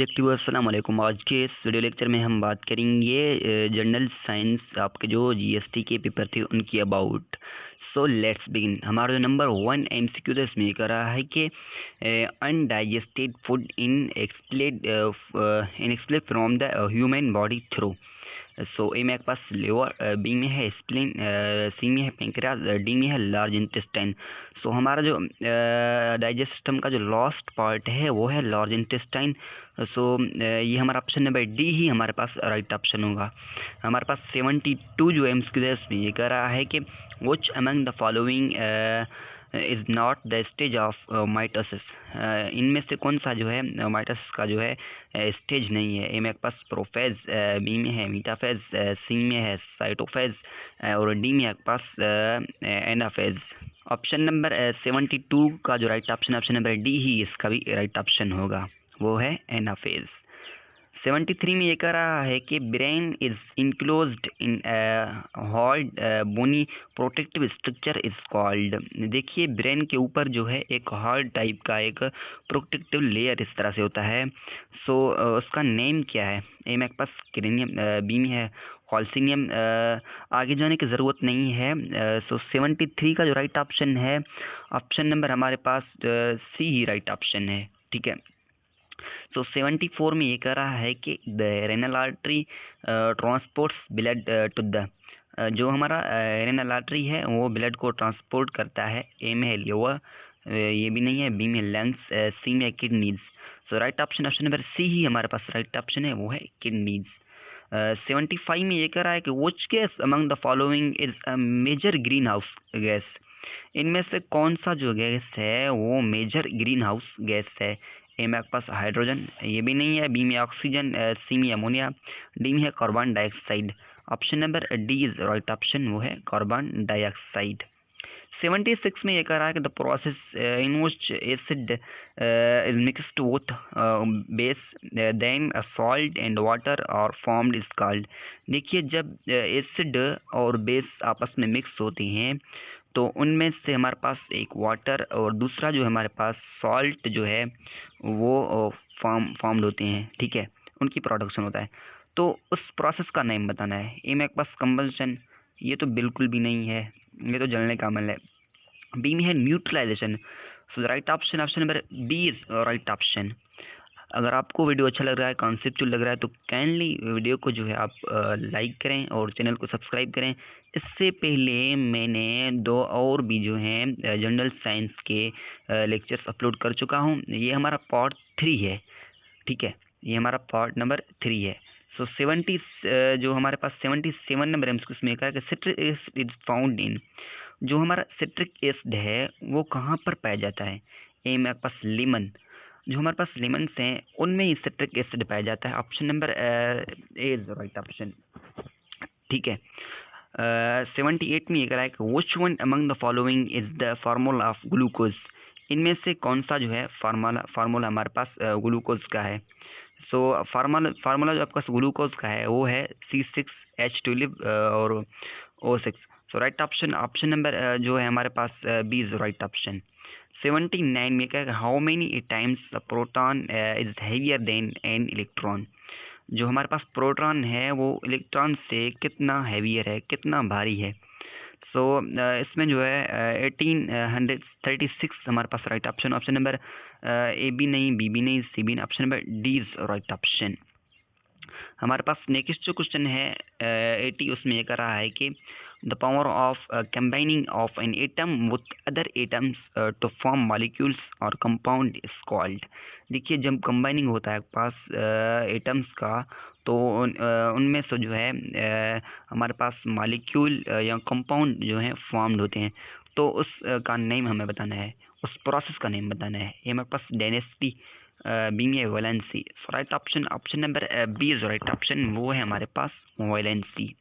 Subjective अस्सलाम वालेकुम। आज के इस वीडियो लेक्चर में हम बात करेंगे जनरल साइंस आपके जो जीएसटी के पेपर थे उनकी अबाउट। So let's begin. हमारा जो नंबर 1 एमसीक्यू था इसमें ये कर रहा है कि undigested food in expelled from the human body through. So A में एक पास लिवर, बी में है स्प्लीन, सी में है पेंक्रियाज, डी में है लार्ज इंटेस्टाइन। सो हमारा जो डाइजेस्ट सिस्टम का जो लास्ट पार्ट है वो है लार्ज इंटेस्टाइन। सो ये हमारा ऑप्शन नंबर डी ही हमारे पास राइट ऑप्शन होगा। हमारे पास 72 जो एमसीक्यू है इसमें ये कह रहा है कि which among the following is not the stage of mitosis. इनमें से कौन सा जो है माइटोसिस का जो है स्टेज नहीं है। ए में एक पास प्रोफेज, बी में है मीटाफेज, सी में है साइटोफेज और डी में एक पास एनाफेज। ऑप्शन नंबर 72 का जो राइट ऑप्शन नंबर डी ही इसका भी राइट ऑप्शन होगा, वो है एनाफेज। 73 में ये कह रहा है कि brain is enclosed in hard bony protective structure is called. देखिए ब्रेन के ऊपर जो है एक हार्ड टाइप का एक प्रोटेक्टिव लेयर इस तरह से होता है। सो उसका नेम क्या है। ए में एक पास क्रेनियम, बी में है कॉल्सिनियम, आगे जाने की ज़रूरत नहीं है। सो 73 का जो राइट ऑप्शन है ऑप्शन नंबर हमारे पास सी ही राइट ऑप्शन है, ठीक है। सो 74 में ये कह रहा है कि the renal artery transports blood to the, जो हमारा रेनल आर्टरी है वो ब्लड को ट्रांसपोर्ट करता है। ए में है लिवर, ये भी नहीं है, बी में लंग्स, सी में किडनीज। सो राइट ऑप्शन नंबर सी ही हमारे पास राइट ऑप्शन है, वो है किडनीज। 75 में ये कह रहा है कि which gas among the following is a major greenhouse gas. इनमें से कौन सा जो गैस है वो मेजर ग्रीन हाउस गैस है। ए में आपके पास हाइड्रोजन, ये भी नहीं है, बी में ऑक्सीजन, सी में अमोनिया, डी में है carbon dioxide. Option number D is right option, वो है कार्बन डाइऑक्साइड। 76 में ये कह रहा है कि the process in which acid is mixed with base then salt and water are formed is called. देखिए जब एसिड और बेस आपस में मिक्स होते हैं तो उनमें से हमारे पास एक वाटर और दूसरा जो हमारे पास सॉल्ट जो है वो फॉर्म्ड होते हैं, ठीक है, उनकी प्रोडक्शन होता है। तो उस प्रोसेस का नेम बताना है। ए में एक पास कंबल्शन, ये तो बिल्कुल भी नहीं है, ये तो जलने का अमल है। बी में है neutralisation. So right option number B is right option. अगर आपको वीडियो अच्छा लग रहा है, कॉन्सेप्चुअल लग रहा है तो काइंडली वीडियो को जो है आप लाइक करें और चैनल को सब्सक्राइब करें। इससे पहले मैंने 2 और भी जो हैं जनरल साइंस के लेक्चर्स अपलोड कर चुका हूं। ये हमारा पार्ट 3 है, ठीक है, ये हमारा पार्ट नंबर 3 है। सो 70 जो हमारे पास 77 नंबर इसमें कहा है कि citric acid is found in. जो हमारा सिट्रिक एसिड है वो कहाँ पर पाया जाता है। ए में आपके पास लेमन, जो हमारे पास लेमन्स हैं उनमें ही सिट्रिक एसिड पाया जाता है। Option number A is right option, ठीक है। 78 में ये कह रहा है कि which one among the following is the formula of glucose. इनमें से कौन सा जो है फार्मूला हमारे पास ग्लूकोज का है। सो फार्मूला जो आपके पास ग्लूकोज का है वो है C6H12 और O6। सो राइट ऑप्शन नंबर जो है हमारे पास बी इज राइट ऑप्शन। 79 में क्या है, how many times proton is heavier than an electron. जो हमारे पास प्रोटॉन है वो इलेक्ट्रॉन से कितना हैवियर है, कितना भारी है। सो इसमें जो है 1836 हमारे पास राइट ऑप्शन नंबर ए भी नहीं, बी भी नहीं, सी भी नहीं, option number D is right option. हमारे पास नेक्स्ट जो क्वेश्चन है 80, उसमें ये कर रहा है कि the power of combining of an atom with other atoms to form molecules or compound is called. देखिए जब कंबाइनिंग होता है पास एटम्स का तो उनमें से जो है हमारे पास मॉलिक्यूल या कंपाउंड जो है फॉर्म्ड होते हैं। तो उस का नेम हमें बताना है, उस प्रोसेस का नेम बताना है। ये हमारे पास डेनेसिटी, बी में valency. Right option number B is right option, वो है हमारे पास वैलेंसी।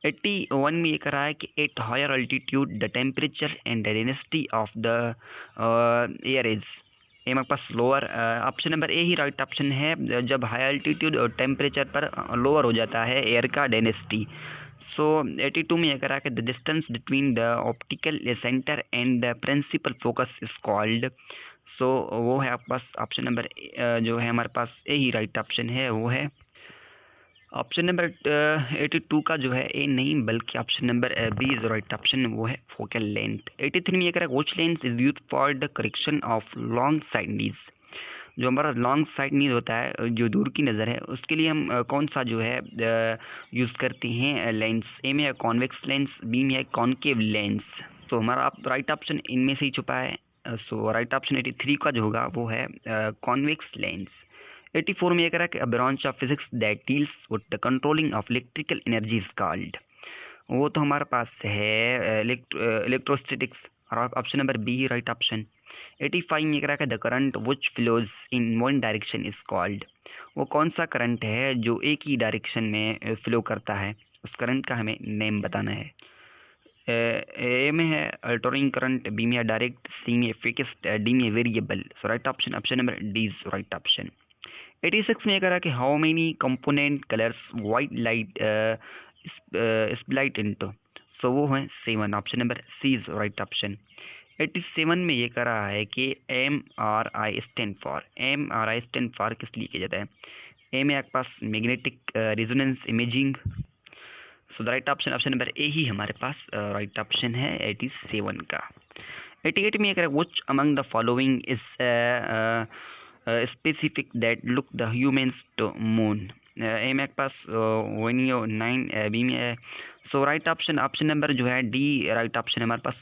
81 में ये कह रहा है कि at higher altitude the temperature and the density of the air is. ये हमारे पास लोअर, ऑप्शन नंबर ए ही राइट ऑप्शन है। जब हाई अल्टीट्यूड और टेम्परेचर पर लोअर हो जाता है एयर का डेंसिटी। सो 82 में ये कह रहा है कि the distance between the optical centre and the principal focus is called. So वो है आपके पास ऑप्शन नंबर जो है हमारे पास ए ही राइट ऑप्शन है, वो है ऑप्शन नंबर 82 का जो है ए नहीं बल्कि option number B is right option, वो है फोकल लेंथ। 83 में ये कह रहा है which lens is used for the correction of long sightedness. जो हमारा लॉन्ग साइड नीज होता है, जो दूर की नज़र है, उसके लिए हम कौन सा जो है यूज़ करते हैं लेंस। ए में है कॉन्वेक्स लेंस, बी में है कॉनकेव लेंस। तो हमारा राइट ऑप्शन इनमें से ही छुपा है। सो राइट ऑप्शन 83 का जो होगा वो है कॉन्वेक्स लेंस। 84 में ये कह रहा है कि a branch of physics that deals with the controlling of electrical energy is called. वो तो हमारे पास है इलेक्ट्रोस्टैटिक्स, ऑप्शन नंबर बी ही राइट ऑप्शन। 85 में ये कह रहा है the current which flows in one direction is called. वो कौन सा करंट है जो एक ही डायरेक्शन में फ्लो करता है, उस करंट का हमें नेम बताना है। ए में है अल्टरिंग करंट, बी में है डायरेक्ट, सी में फिक्स्ड, डी में variable. So right option option number D is right option. 86 में ये कह रहा है कि how many component colours white light split into. So वो है 7, option number C is right option. 87 में ये कह रहा है कि MRI स्टैंड फॉर किस लिए किया जाता है। ए में आपके पास magnetic resonance imaging. So the right option option number A ही हमारे पास राइट ऑप्शन है 87 का। 88 में अगर which among the following is specific that look the humans to moon. A में आपके पास 109, बी में है। So right option option number जो है डी राइट ऑप्शन है हमारे पास।